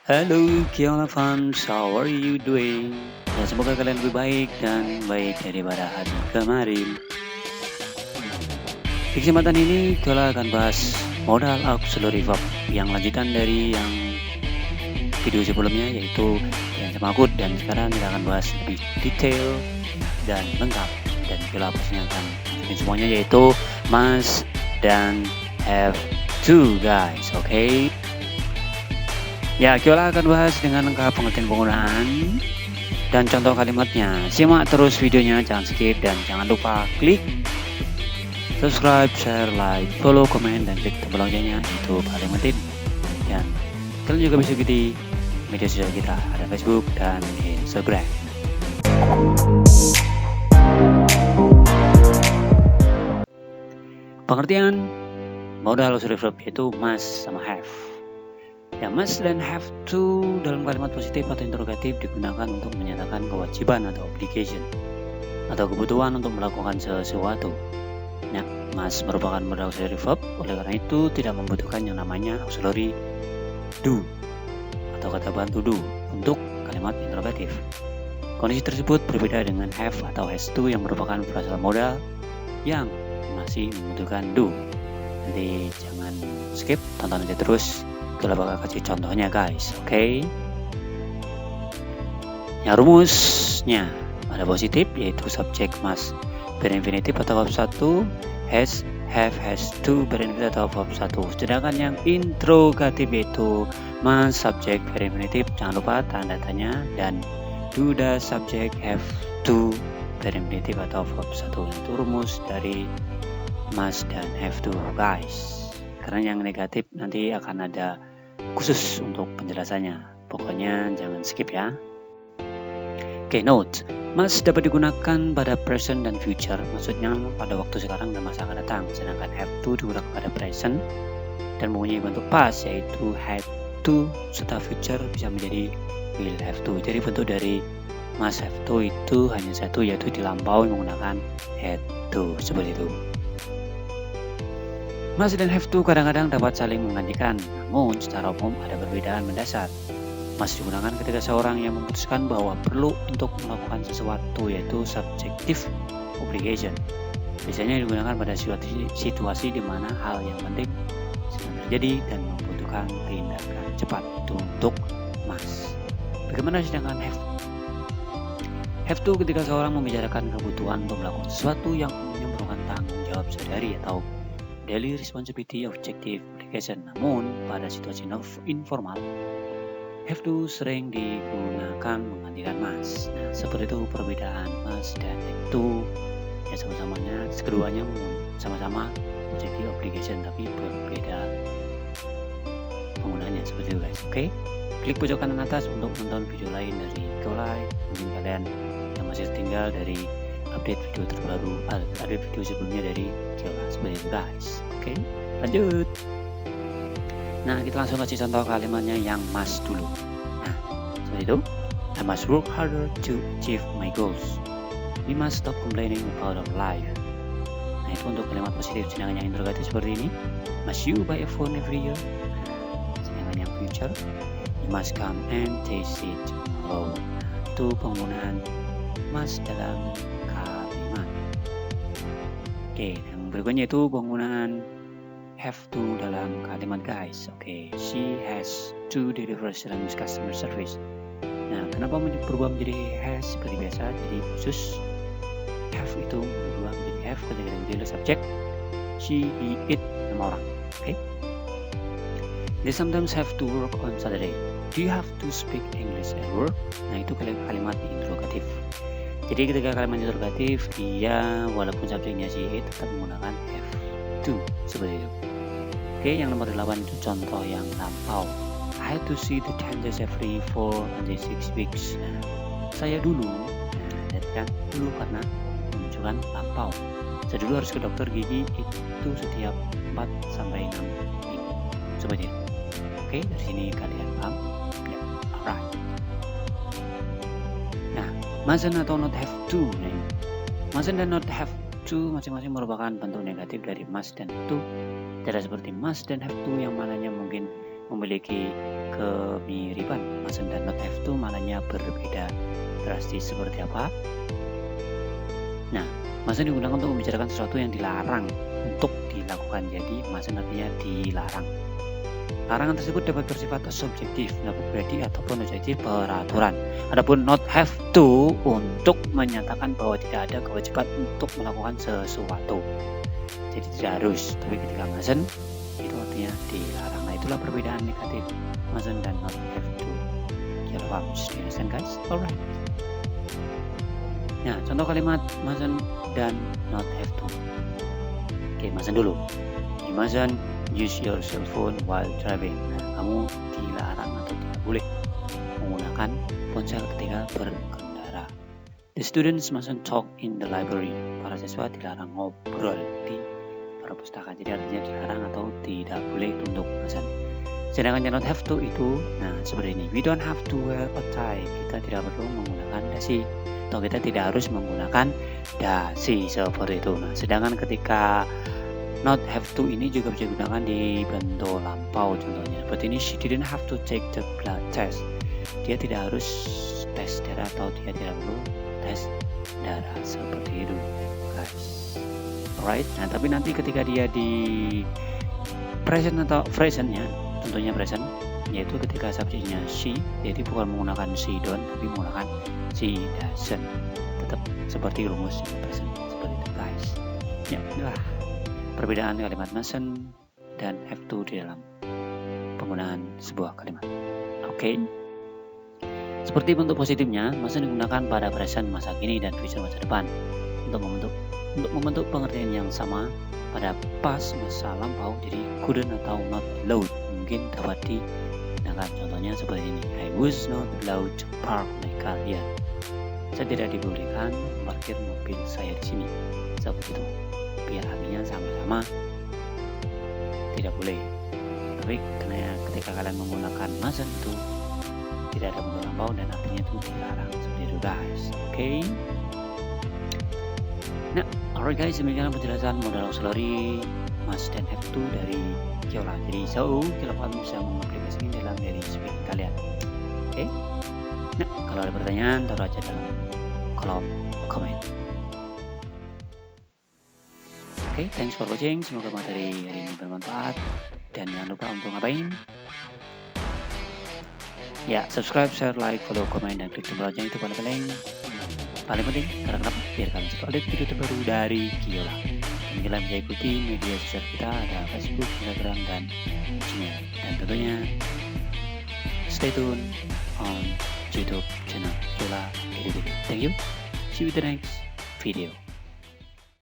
Halo Kiala fans, how are you doing? Ya semoga kalian lebih baik dan baik daripada hari kemarin. Di kesempatan ini Kiala akan bahas modal auxiliary verb yang lanjutan dari yang video sebelumnya yaitu yang semakut, dan sekarang kita akan bahas lebih detail dan lengkap, dan Kiala pastinya akan tunjukin semuanya yaitu must dan have to guys, oke? Ya, Kiola akan bahas dengan lengkap pengertian penggunaan dan contoh kalimatnya. Simak terus videonya, jangan skip, dan jangan lupa klik subscribe, share, like, follow, komen, dan klik tombol loncengnya, itu paling penting. Dan kalian juga bisa ikuti media sosial kita, ada Facebook dan Instagram. Pengertian modal auxiliary verb yaitu must sama have. Ya, must dan have to dalam kalimat positif atau interrogatif digunakan untuk menyatakan kewajiban atau obligation atau kebutuhan untuk melakukan sesuatu. Ya, must merupakan modal auxiliary verb, oleh karena itu tidak membutuhkan yang namanya auxiliary do atau kata bantu do untuk kalimat interrogatif. Kondisi tersebut berbeda dengan have atau has to yang merupakan frasal modal yang masih membutuhkan do. Nanti jangan skip, tonton aja terus. Kita bakal kasih contohnya guys, oke? Ya, rumusnya ada positif yaitu subjek must berinfinitif atau verb 1, has, have, has to berinfinitif atau verb 1. Sedangkan yang interrogatif yaitu must subjek berinfinitif, jangan lupa tanda tanya, dan do the subject have to berinfinitif atau verb 1. Itu rumus dari must dan have to guys. Karena yang negatif nanti akan ada khusus untuk penjelasannya. Pokoknya jangan skip ya. Oke, note. Must dapat digunakan pada present dan future, maksudnya pada waktu sekarang dan masa akan datang. Sedangkan have to digunakan pada present dan mempunyai bentuk past yaitu had to, serta future bisa menjadi will have to. Jadi bentuk dari must have to itu hanya satu, yaitu dilampaui menggunakan had to, seperti itu. Must dan have to kadang-kadang dapat saling menggantikan, namun secara umum ada perbedaan mendasar. Must digunakan ketika seorang yang memutuskan bahwa perlu untuk melakukan sesuatu, yaitu subjective obligation. Biasanya digunakan pada situasi di mana hal yang penting sedang terjadi dan membutuhkan tindakan cepat, itu untuk must. Bagaimana sedangkan have? Have to ketika seorang membicarakan kebutuhan untuk melakukan sesuatu yang umumnya merupakan tanggung jawab sehari-hari atau daily responsibility objective obligation. Namun pada situasi informal, have to sering digunakan menggantikan must. Nah, seperti itu perbedaan must dan have to. Ya, sama-samanya keduanya sama-sama objective obligation tapi berbeda penggunaannya, seperti itu guys. Oke, klik pojok kanan atas untuk menonton video lain dari Golai. Mungkin kalian yang masih tinggal dari update video terbaru, ada video sebelumnya dari Kiola, seperti itu guys. Oke, lanjut. Nah, kita langsung kasih contoh kalimatnya yang must dulu. Nah, seperti itu. I must work harder to achieve my goals. We must stop complaining about our life. Nah, itu untuk kalimat positif. Sedangkan yang interrogatif seperti ini. Must you buy a phone every year? Sedangkan yang future, you must come and taste it tomorrow. Nah, itu penggunaan must dalam kalimat. Oke, yang berikutnya itu penggunaan have to dalam kalimat guys. Oke, she has to deliver service customer service. Nah, kenapa berubah menjadi has seperti biasa? Jadi khusus have itu berubah menjadi have ketika menjadi subjek she, he, it, nama orang. Oke. They sometimes have to work on Saturday. Do you have to speak English at work? Nah, itu kalimat interrogatif. Jadi ketika kalimat interrogatif, dia walaupun subjeknya si it tetap menggunakan have to, seperti itu. Oke, yang nomor 8 itu contoh yang lampau. I had to see the dentist every 4 until 6 weeks. Nah, saya dulu, kan dulu karena menunjukkan lampau. Saya dulu harus ke dokter gigi itu setiap 4 sampai 6 minggu. Seperti itu. Oke, dari sini kalian paham? Ya, alright. Nah, mustn't atau not have to. Nah, mustn't dan not have to masing-masing merupakan bentuk negatif dari must dan to. Tidak seperti must dan have to yang mananya mungkin memiliki kemiripan mustn't dan not have to maknanya berbeda drastis seperti apa? Nah, mustn't digunakan untuk membicarakan sesuatu yang dilarang untuk dilakukan. Jadi mustn't artinya dilarang. Larangan tersebut dapat bersifat subjektif, dapat pribadi ataupun objektif peraturan. Adapun not have to untuk menyatakan bahwa tidak ada kewajiban untuk melakukan sesuatu. Jadi tidak harus. Tapi ketika mustn't itu artinya dilarang. Nah, itulah perbedaan negatif mustn't dan not have to. Kira paham? Do you understand, guys? Alright. Nah, contoh kalimat mustn't dan not have to. Oke, mustn't dulu. You mustn't use your cell phone while driving. Nah, kamu dilarang atau tidak boleh menggunakan ponsel ketika berkendara. The students mustn't talk in the library. Para siswa dilarang ngobrol di perpustakaan. Jadi artinya dilarang atau tidak boleh untuk mustn't. Sedangkan yang not have to itu, nah seperti ini. We don't have to wear a tie. Kita tidak perlu menggunakan dasi. Atau kita tidak harus menggunakan dasi seperti itu. Nah, sedangkan ketika not have to ini juga bisa digunakan di bentuk lampau contohnya. Seperti ini, she didn't have to take the blood test. Dia tidak harus tes darah atau dia tidak perlu tes darah seperti itu, guys. Alright. Nah, tapi nanti ketika dia di present atau presentnya, tentunya present, yaitu ketika subjeknya she, jadi bukan menggunakan she don't, tapi menggunakan she doesn't. Tetap seperti rumus present seperti itu, guys. Ya, inilah perbedaan kalimat mustn't dan have to di dalam penggunaan sebuah kalimat. Oke. Seperti bentuk positifnya, mustn't digunakan pada present masa kini dan future masa depan untuk membentuk pengertian yang sama pada past masa lampau. Jadi couldn't atau not allowed mungkin dapat digunakan. Contohnya seperti ini. I was not allowed to park my car here. Saya tidak dibolehkan parkir mobil saya di sini. Seperti itu. Biar artinya sama-sama tidak boleh. Tapi karena ketika kalian menggunakan mustn't itu tidak ada bentuk lampau dan artinya itu dilarang seperti itu, guys. Oke. Nah, alright guys, demikian penjelasan modal auxiliary must dan have to dari Kiola. Jadi Kiola bisa mengaplikasikan dalam dari speaking kalian. Oke. Nah, kalau ada pertanyaan taruh aja dalam kolom komen. Oke, thanks for watching. Semoga materi hari ini bermanfaat. Dan jangan lupa untuk ngapain? Ya, subscribe, share, like, follow, komen, dan klik tombol lonceng itu paling penting. Karena kenapa? Biar kalian selalu update video terbaru dari Kiola. Dan kalian bisa ikuti media sosial kita, ada Facebook, Instagram, dan Gmail. Dan tentunya stay tune on YouTube channel Kiola. Thank you. See you in the next video.